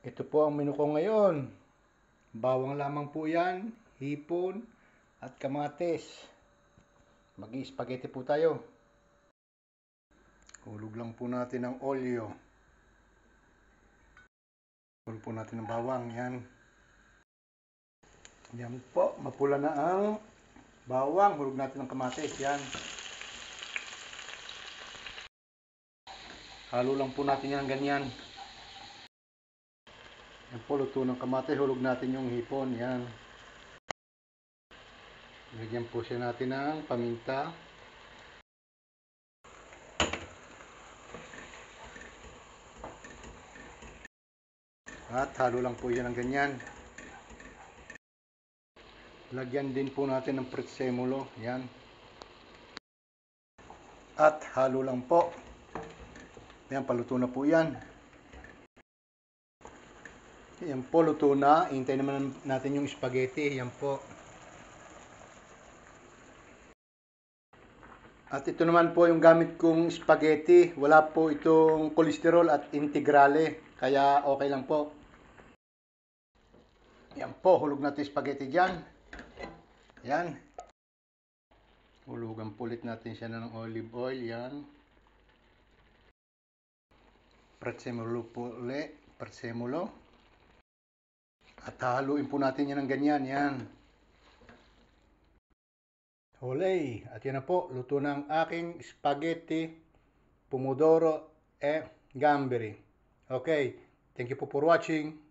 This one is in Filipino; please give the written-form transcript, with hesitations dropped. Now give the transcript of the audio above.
Ito po ang menu ko ngayon. Bawang lamang po yan, hipon, at kamatis. Mag-i-spaghetti po tayo. Hulog lang po natin ng olyo. Hulog po natin ng bawang, yan. Yan po, mapula na ang bawang. Hulog natin ng kamatis, yan. Halo lang po natin yan ganyan. Yan po, luto ng kamatis. Hulog natin yung hipon, yan. Lagyan po siya natin ng paminta. At halo lang po yan ng ganyan. Lagyan din po natin ng prezzemolo, yan. At halo lang po. Yan, paluto na po yan. Yan po, luto na. Hintay naman natin yung spaghetti. Yan po. At ito naman po yung gamit kong spaghetti. Wala po itong kolesterol at integrale. Kaya okay lang po. Yan po, hulog natin spaghetti dyan. Yan. Hulugan po ulit natin siya ng olive oil. Yan. Prezzemolo po ulit. Prezzemolo. At haluin po natin yan ng ganyan. Yan. Olay! At yan na po, luto ng aking spaghetti, pomodoro, gamberi. Okay, thank you po for watching.